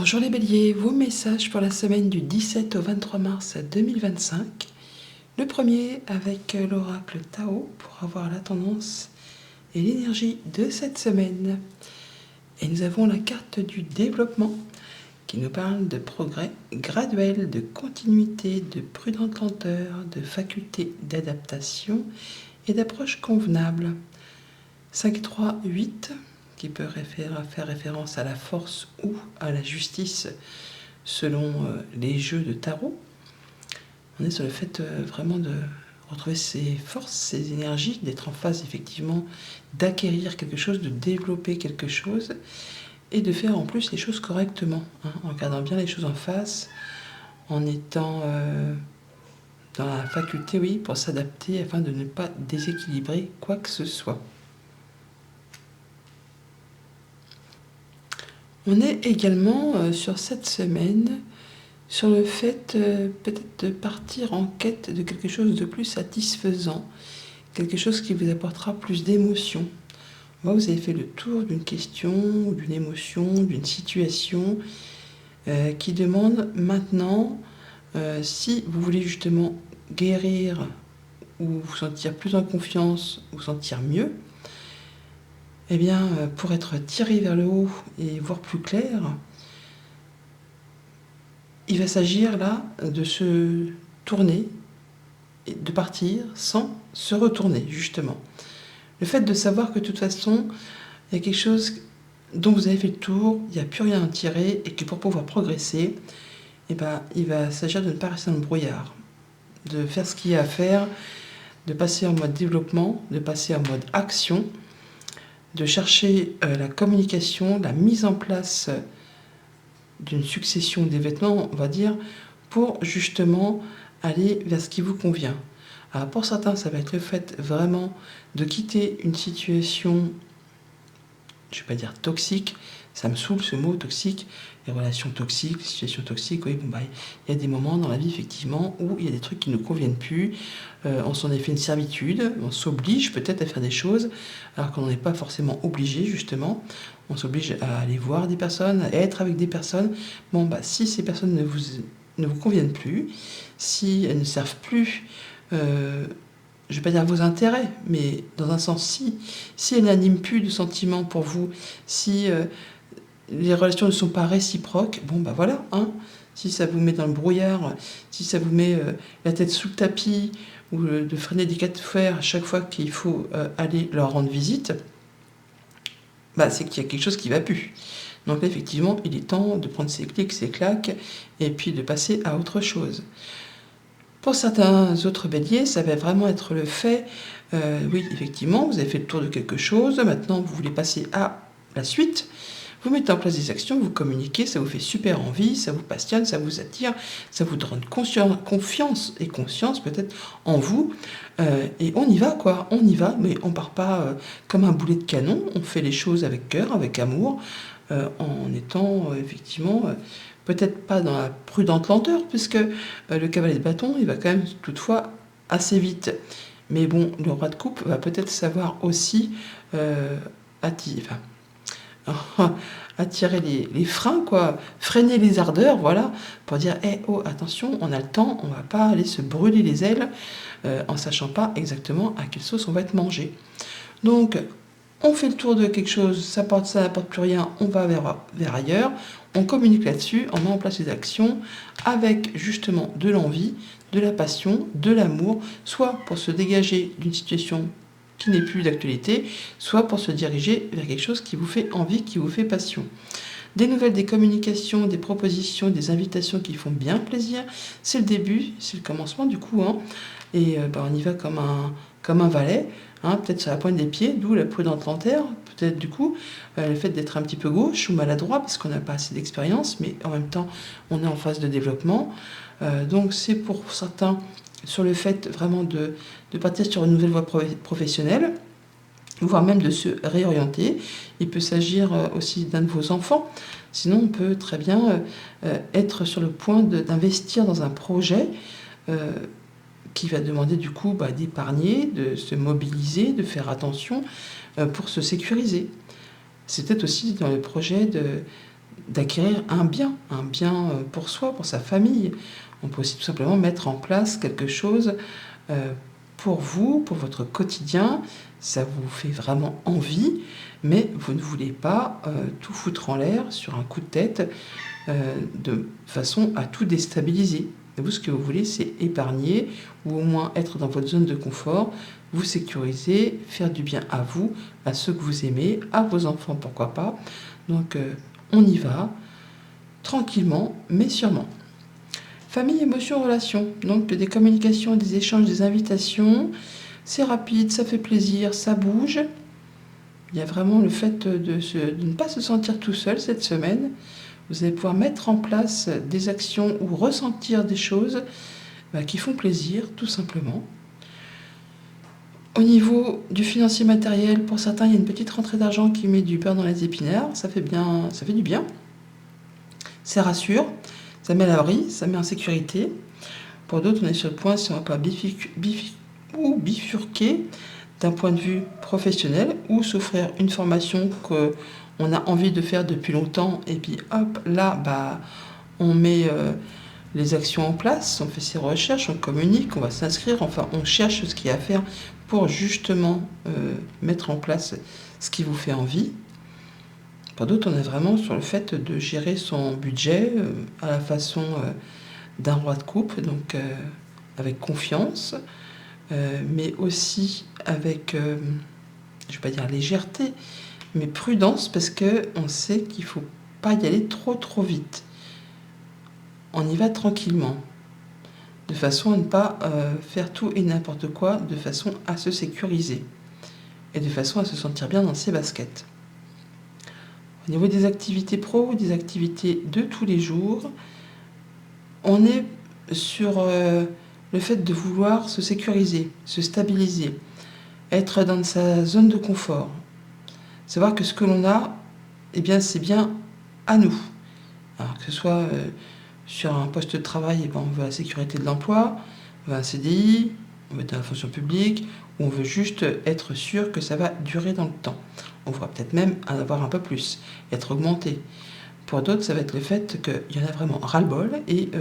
Bonjour les béliers, vos messages pour la semaine du 17 au 23 mars 2025. Le premier avec l'oracle Tao pour avoir la tendance et l'énergie de cette semaine. Et nous avons la carte du développement qui nous parle de progrès graduel, de continuité, de prudente lenteur, de faculté d'adaptation et d'approche convenable. 5, 3, 8 qui peut faire référence à la force ou à la justice selon les jeux de tarot. On est sur le fait vraiment de retrouver ses forces, ses énergies, d'être en phase effectivement d'acquérir quelque chose, de développer quelque chose et de faire en plus les choses correctement, en regardant bien les choses en face, en étant dans la faculté, oui, pour s'adapter afin de ne pas déséquilibrer quoi que ce soit. On est également sur cette semaine sur le fait peut-être de partir en quête de quelque chose de plus satisfaisant, quelque chose qui vous apportera plus d'émotion. Vous avez fait le tour d'une question, ou d'une émotion, d'une situation qui demande maintenant, si vous voulez justement guérir ou vous sentir plus en confiance, vous sentir mieux, eh bien, pour être tiré vers le haut et voir plus clair, il va s'agir là de se tourner et de partir sans se retourner, justement. Le fait de savoir que de toute façon, il y a quelque chose dont vous avez fait le tour, il n'y a plus rien à tirer et que pour pouvoir progresser, eh ben, il va s'agir de ne pas rester dans le brouillard, de faire ce qu'il y a à faire, de passer en mode développement, de passer en mode action, de chercher la communication, la mise en place d'une succession d'événements, on va dire, pour justement aller vers ce qui vous convient. Alors pour certains, ça va être le fait vraiment de quitter une situation, je ne vais pas dire toxique, ça me saoule ce mot toxique, les relations toxiques, les situations toxiques, oui, il y a des moments dans la vie effectivement où il y a des trucs qui ne nous conviennent plus, on s'en est fait une servitude, on s'oblige peut-être à faire des choses alors qu'on n'est pas forcément obligé justement, on s'oblige à aller voir des personnes, à être avec des personnes. Si ces personnes ne vous conviennent plus, si elles ne servent plus, je ne vais pas dire vos intérêts, mais dans un sens si elles n'animent plus de sentiments pour vous, si les relations ne sont pas réciproques, voilà, si ça vous met dans le brouillard, si ça vous met la tête sous le tapis, ou de freiner des cas de fer à chaque fois qu'il faut aller leur rendre visite, c'est qu'il y a quelque chose qui ne va plus. Donc là, effectivement, il est temps de prendre ses clics, ses claques, et puis de passer à autre chose. Pour certains autres béliers, ça va vraiment être le fait, oui, effectivement, vous avez fait le tour de quelque chose, maintenant vous voulez passer à la suite, vous mettez en place des actions, vous communiquez, ça vous fait super envie, ça vous passionne, ça vous attire, ça vous donne confiance et conscience peut-être en vous, et on y va quoi, on y va, mais on part pas comme un boulet de canon, on fait les choses avec cœur, avec amour, en étant effectivement peut-être pas dans la prudente lenteur, puisque le cavalier de bâton, il va quand même toutefois assez vite. Mais bon, le roi de coupe va peut-être savoir aussi attirer les freins, quoi, freiner les ardeurs, voilà, pour dire attention, on a le temps, on va pas aller se brûler les ailes en sachant pas exactement à quelle sauce on va être mangé. Donc, on fait le tour de quelque chose, ça n'apporte plus rien, on va vers ailleurs, on communique là-dessus, on met en place des actions avec justement de l'envie, de la passion, de l'amour, soit pour se dégager d'une situation qui n'est plus d'actualité, soit pour se diriger vers quelque chose qui vous fait envie, qui vous fait passion. Des nouvelles, des communications, des propositions, des invitations qui font bien plaisir, c'est le début, c'est le commencement du coup, et on y va comme un valet, peut-être sur la pointe des pieds, d'où la prudente lenteur, peut-être du coup, le fait d'être un petit peu gauche ou maladroit, parce qu'on n'a pas assez d'expérience, mais en même temps, on est en phase de développement. Donc c'est pour certains sur le fait vraiment de partir sur une nouvelle voie professionnelle, voire même de se réorienter. Il peut s'agir aussi d'un de vos enfants. Sinon, on peut très bien être sur le point d'investir dans un projet qui va demander du coup d'épargner, de se mobiliser, de faire attention pour se sécuriser. C'est peut-être aussi dans le projet d'acquérir un bien pour soi, pour sa famille. On peut aussi tout simplement mettre en place quelque chose pour vous, pour votre quotidien. Ça vous fait vraiment envie, mais vous ne voulez pas tout foutre en l'air sur un coup de tête de façon à tout déstabiliser. Et vous, ce que vous voulez, c'est épargner ou au moins être dans votre zone de confort, vous sécuriser, faire du bien à vous, à ceux que vous aimez, à vos enfants, pourquoi pas. Donc, on y va, tranquillement, mais sûrement. Famille, émotions, relations. Donc, des communications, des échanges, des invitations. C'est rapide, ça fait plaisir, ça bouge. Il y a vraiment le fait de ne pas se sentir tout seul cette semaine. Vous allez pouvoir mettre en place des actions ou ressentir des choses qui font plaisir, tout simplement. Au niveau du financier matériel, pour certains, il y a une petite rentrée d'argent qui met du beurre dans les épinards. Ça fait du bien. Ça rassure, ça met à l'abri, ça met en sécurité. Pour d'autres, on est sur le point si on ne va pas bifurquer d'un point de vue professionnel ou s'offrir une formation qu'on a envie de faire depuis longtemps et puis hop, là, on met les actions en place, on fait ses recherches, on communique, on va s'inscrire, enfin on cherche ce qu'il y a à faire pour justement mettre en place ce qui vous fait envie. Pour d'autres, on est vraiment sur le fait de gérer son budget à la façon d'un roi de coupe, donc avec confiance, mais aussi avec, je ne vais pas dire légèreté, mais prudence, parce qu'on sait qu'il ne faut pas y aller trop vite. On y va tranquillement, de façon à ne pas faire tout et n'importe quoi, de façon à se sécuriser, et de façon à se sentir bien dans ses baskets. Au niveau des activités pro, des activités de tous les jours, on est sur le fait de vouloir se sécuriser, se stabiliser, être dans sa zone de confort. Savoir que ce que l'on a, eh bien, c'est bien à nous. Alors que ce soit sur un poste de travail, on veut la sécurité de l'emploi, on veut un CDI, on veut être dans la fonction publique, ou on veut juste être sûr que ça va durer dans le temps. On va peut-être même en avoir un peu plus, être augmenté. Pour d'autres, ça va être le fait qu'il y en a vraiment ras-le-bol et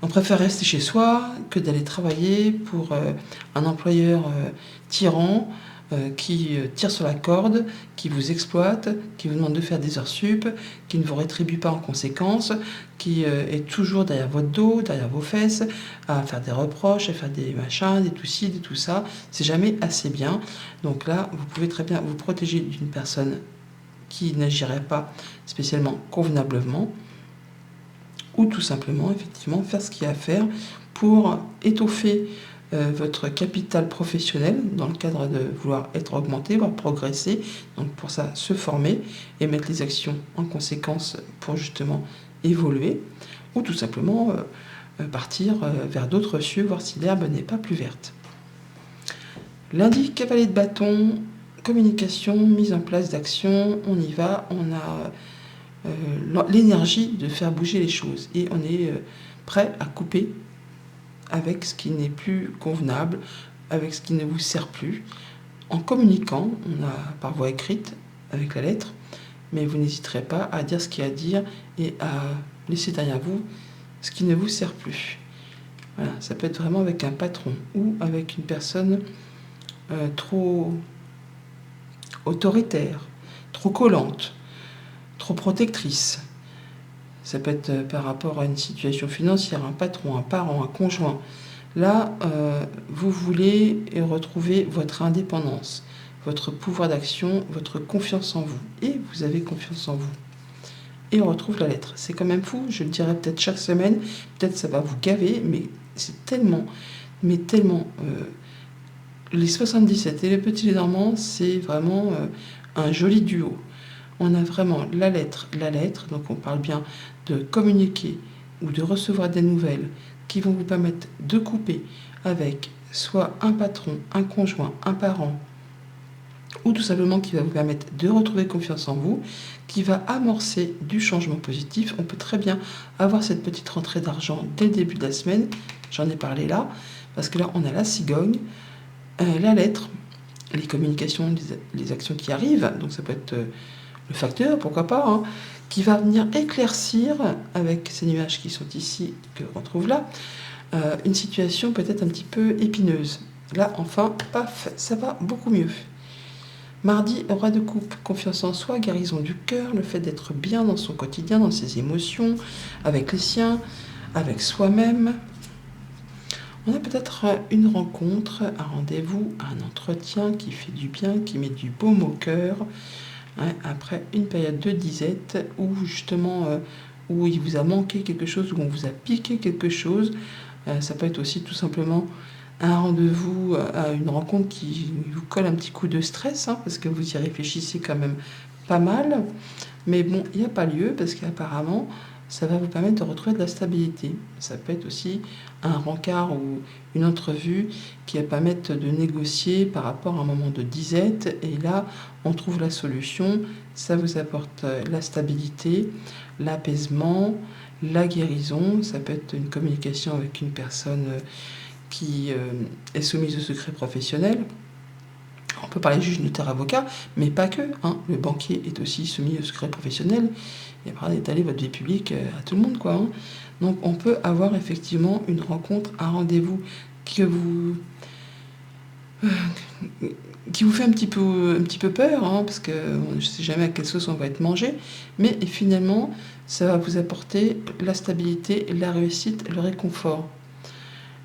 on préfère rester chez soi que d'aller travailler pour un employeur tyran qui tire sur la corde, qui vous exploite, qui vous demande de faire des heures sup, qui ne vous rétribue pas en conséquence, qui est toujours derrière votre dos, derrière vos fesses, à faire des reproches, à faire des machins, des tout ci, des tout ça. C'est jamais assez bien. Donc là, vous pouvez très bien vous protéger d'une personne qui n'agirait pas spécialement convenablement, ou tout simplement, effectivement, faire ce qu'il y a à faire pour étoffer votre capital professionnel dans le cadre de vouloir être augmenté, voire progresser. Donc pour ça, se former et mettre les actions en conséquence pour justement évoluer, ou tout simplement partir vers d'autres cieux, voir si l'herbe n'est pas plus verte. Lundi, cavalier de bâton, communication, mise en place d'actions, on y va, on a l'énergie de faire bouger les choses et on est prêt à couper avec ce qui n'est plus convenable, avec ce qui ne vous sert plus, en communiquant, on a par voie écrite, avec la lettre, mais vous n'hésiterez pas à dire ce qu'il y a à dire et à laisser derrière vous ce qui ne vous sert plus. Voilà, ça peut être vraiment avec un patron ou avec une personne trop autoritaire, trop collante, trop protectrice. Ça peut être par rapport à une situation financière, un patron, un parent, un conjoint. Là, vous voulez retrouver votre indépendance, votre pouvoir d'action, votre confiance en vous. Et vous avez confiance en vous. Et on retrouve la lettre. C'est quand même fou, je le dirais peut-être chaque semaine, peut-être ça va vous gaver, mais c'est tellement, les 77 et les petits Lénormands, c'est vraiment un joli duo. On a vraiment la lettre, donc on parle bien de communiquer ou de recevoir des nouvelles qui vont vous permettre de couper avec soit un patron, un conjoint, un parent, ou tout simplement qui va vous permettre de retrouver confiance en vous, qui va amorcer du changement positif. On peut très bien avoir cette petite rentrée d'argent dès le début de la semaine, j'en ai parlé là, parce que là on a la cigogne, la lettre, les communications, les actions qui arrivent, donc ça peut être le facteur, pourquoi pas, qui va venir éclaircir, avec ces nuages qui sont ici, que l'on trouve là, une situation peut-être un petit peu épineuse. Là, enfin, paf, ça va beaucoup mieux. Mardi, roi de coupe, confiance en soi, guérison du cœur, le fait d'être bien dans son quotidien, dans ses émotions, avec les siens, avec soi-même. On a peut-être une rencontre, un rendez-vous, un entretien qui fait du bien, qui met du baume au cœur, hein, après une période de disette où justement où il vous a manqué quelque chose, où on vous a piqué quelque chose. Ça peut être aussi tout simplement un rendez-vous, à une rencontre qui vous colle un petit coup de stress, hein, parce que vous y réfléchissez quand même pas mal. Mais bon, il n'y a pas lieu, parce qu'apparemment, ça va vous permettre de retrouver de la stabilité. Ça peut être aussi un rencard ou une entrevue qui va permettre de négocier par rapport à un moment de disette. Et là, on trouve la solution. Ça vous apporte la stabilité, l'apaisement, la guérison. Ça peut être une communication avec une personne qui est soumise au secret professionnel. On peut parler juge, notaire, avocat, mais pas que, hein. Le banquier est aussi soumis au secret professionnel. Et après, d'étaler votre vie publique à tout le monde, quoi, hein. Donc, on peut avoir effectivement une rencontre, un rendez-vous qui vous fait un petit peu peur, hein, parce que on ne sait jamais à quelle sauce on va être mangé. Mais finalement, ça va vous apporter la stabilité, la réussite, le réconfort.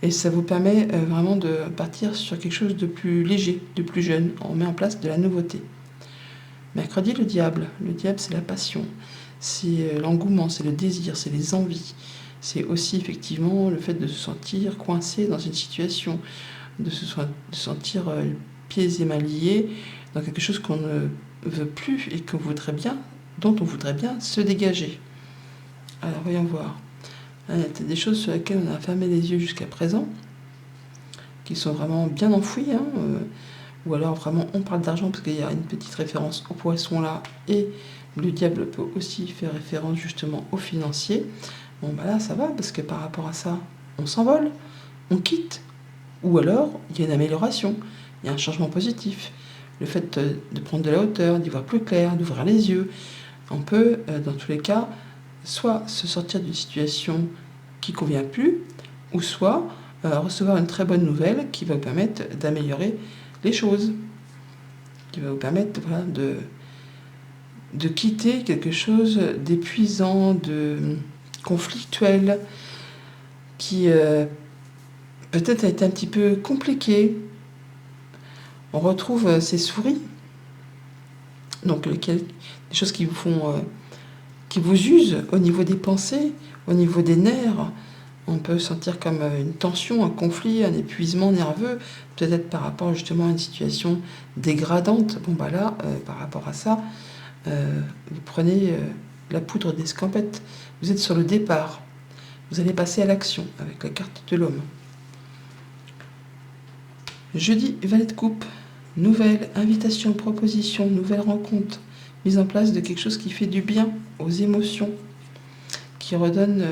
Et ça vous permet vraiment de partir sur quelque chose de plus léger, de plus jeune. On met en place de la nouveauté. Mercredi, le diable. Le diable, c'est la passion. C'est l'engouement, c'est le désir, c'est les envies. C'est aussi effectivement le fait de se sentir coincé dans une situation, de se sentir pieds et mains liés dans quelque chose qu'on ne veut plus et dont on voudrait bien se dégager. Alors, voyons voir. Il y a des choses sur lesquelles on a fermé les yeux jusqu'à présent, qui sont vraiment bien enfouies, hein, ou alors vraiment on parle d'argent parce qu'il y a une petite référence au poisson là, et le diable peut aussi faire référence justement au financier. Bon bah là ça va, parce que par rapport à ça, on s'envole, on quitte, ou alors il y a une amélioration, il y a un changement positif. Le fait de prendre de la hauteur, d'y voir plus clair, d'ouvrir les yeux, on peut dans tous les cas soit se sortir d'une situation qui ne convient plus, ou soit recevoir une très bonne nouvelle qui va vous permettre d'améliorer les choses, qui va vous permettre voilà, de quitter quelque chose d'épuisant, de conflictuel, qui peut-être a été un petit peu compliqué. On retrouve ces souris, donc des choses qui vous font... qui vous usent au niveau des pensées, au niveau des nerfs. On peut sentir comme une tension, un conflit, un épuisement nerveux, peut-être par rapport justement à une situation dégradante. Bon bah là, par rapport à ça, vous prenez la poudre d'escampette. Vous êtes sur le départ. Vous allez passer à l'action avec la carte de l'homme. Jeudi, valet de coupe. Nouvelle invitation, proposition, nouvelle rencontre. Mise en place de quelque chose qui fait du bien aux émotions, qui redonne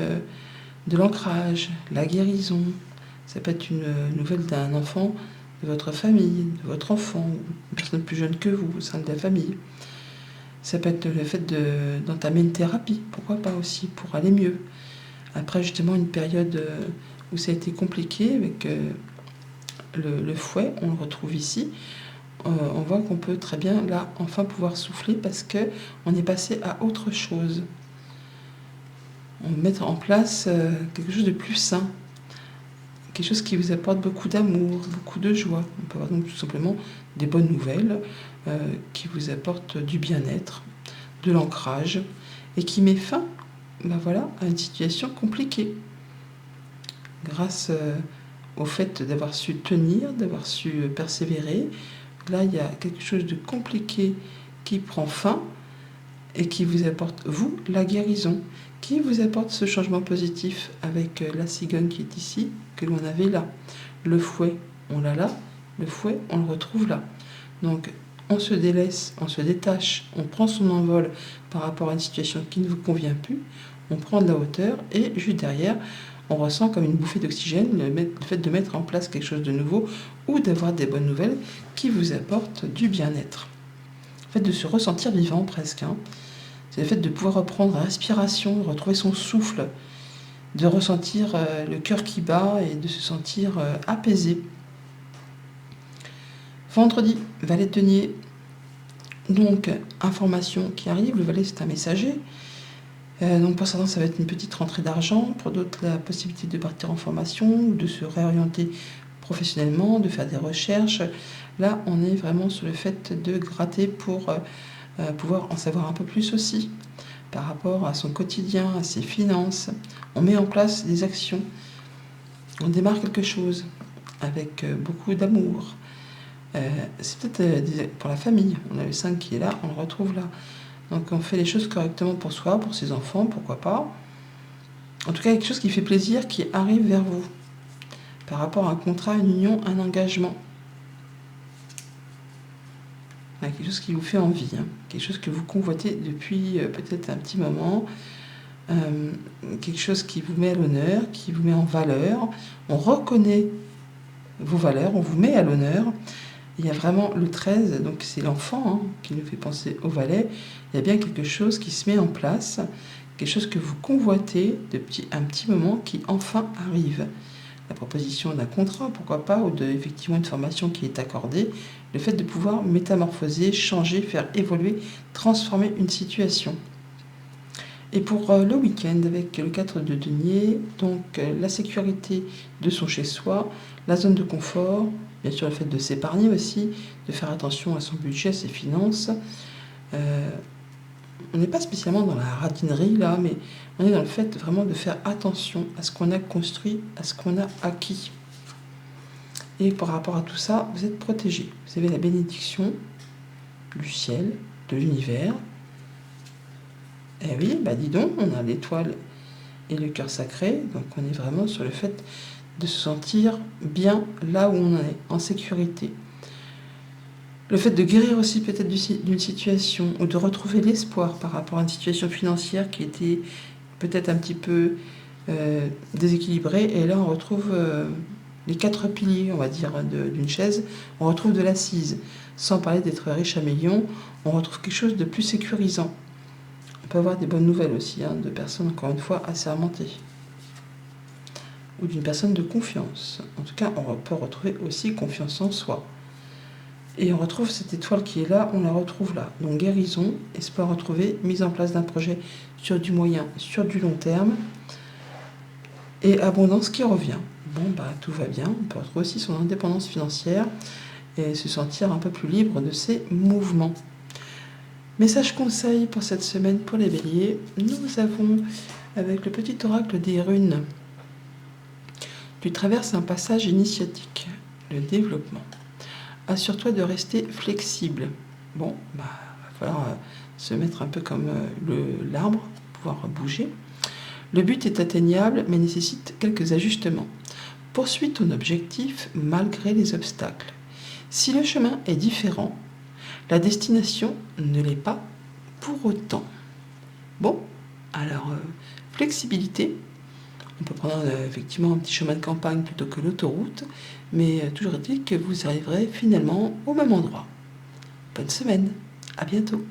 de l'ancrage, la guérison. Ça peut être une nouvelle d'un enfant de votre famille, de votre enfant, une personne plus jeune que vous, au sein de la famille. Ça peut être le fait d'entamer une thérapie, pourquoi pas aussi, pour aller mieux. Après justement une période où ça a été compliqué avec le fouet, on le retrouve ici. On voit qu'on peut très bien là enfin pouvoir souffler parce que on est passé à autre chose. On va mettre en place quelque chose de plus sain, quelque chose qui vous apporte beaucoup d'amour, beaucoup de joie. On peut avoir donc tout simplement des bonnes nouvelles qui vous apportent du bien-être, de l'ancrage et qui met fin voilà, à une situation compliquée. Grâce au fait d'avoir su tenir, d'avoir su persévérer, là, il y a quelque chose de compliqué qui prend fin et qui vous apporte, vous, la guérison, qui vous apporte ce changement positif avec la cigogne qui est ici, que l'on avait là. Le fouet, on l'a là. Le fouet, on le retrouve là. Donc, on se délaisse, on se détache, on prend son envol par rapport à une situation qui ne vous convient plus, on prend de la hauteur et juste derrière, on ressent comme une bouffée d'oxygène le fait de mettre en place quelque chose de nouveau ou d'avoir des bonnes nouvelles qui vous apportent du bien-être. Le fait de se ressentir vivant presque, hein. C'est le fait de pouvoir reprendre la respiration, de retrouver son souffle, de ressentir le cœur qui bat et de se sentir apaisé. Vendredi, valet de denier. Donc, information qui arrive. Le valet, c'est un messager. Donc, pour certains, ça va être une petite rentrée d'argent. Pour d'autres, la possibilité de partir en formation ou de se réorienter professionnellement, de faire des recherches. Là, on est vraiment sur le fait de gratter pour pouvoir en savoir un peu plus aussi par rapport à son quotidien, à ses finances. On met en place des actions. On démarre quelque chose avec beaucoup d'amour. C'est peut-être pour la famille. On a le 5 qui est là, on le retrouve là. Donc on fait les choses correctement pour soi, pour ses enfants, pourquoi pas. En tout cas, quelque chose qui fait plaisir, qui arrive vers vous. Par rapport à un contrat, une union, un engagement. Quelque chose qui vous fait envie, quelque chose que vous convoitez depuis peut-être un petit moment, quelque chose qui vous met à l'honneur, qui vous met en valeur. On reconnaît vos valeurs, on vous met à l'honneur. Il y a vraiment le 13, donc c'est l'enfant qui nous fait penser au valet. Il y a bien quelque chose qui se met en place, quelque chose que vous convoitez depuis un petit moment qui enfin arrive. La proposition d'un contrat, pourquoi pas, ou effectivement une formation qui est accordée, le fait de pouvoir métamorphoser, changer, faire évoluer, transformer une situation. Et pour le week-end, avec le 4 de denier, donc la sécurité de son chez-soi, la zone de confort, bien sûr le fait de s'épargner aussi, de faire attention à son budget, à ses finances. On n'est pas spécialement dans la ratinerie là, mais on est dans le fait vraiment de faire attention à ce qu'on a construit, à ce qu'on a acquis. Et par rapport à tout ça, vous êtes protégés. Vous avez la bénédiction du ciel, de l'univers. Eh oui, dis donc, on a l'étoile et le cœur sacré, donc on est vraiment sur le fait de se sentir bien là où on est, en sécurité. Le fait de guérir aussi peut-être d'une situation ou de retrouver l'espoir par rapport à une situation financière qui était peut-être un petit peu déséquilibrée. Et là, on retrouve les 4 piliers, on va dire, d'une chaise. On retrouve de l'assise. Sans parler d'être riche à millions, on retrouve quelque chose de plus sécurisant. On peut avoir des bonnes nouvelles aussi, de personnes, encore une fois, assermentées. Ou d'une personne de confiance. En tout cas, on peut retrouver aussi confiance en soi. Et on retrouve cette étoile qui est là, on la retrouve là. Donc guérison, espoir retrouvé, mise en place d'un projet sur du moyen, sur du long terme. Et abondance qui revient. Tout va bien. On peut retrouver aussi son indépendance financière et se sentir un peu plus libre de ses mouvements. Message conseil pour cette semaine pour les béliers. Nous avons, avec le petit oracle des runes, tu traverses un passage initiatique, le développement. Assure-toi de rester flexible. Va falloir se mettre un peu comme l'arbre, pouvoir bouger. Le but est atteignable, mais nécessite quelques ajustements. Poursuis ton objectif malgré les obstacles. Si le chemin est différent, la destination ne l'est pas pour autant. Flexibilité. On peut prendre effectivement un petit chemin de campagne plutôt que l'autoroute, mais toujours est-il que vous arriverez finalement au même endroit. Bonne semaine, à bientôt.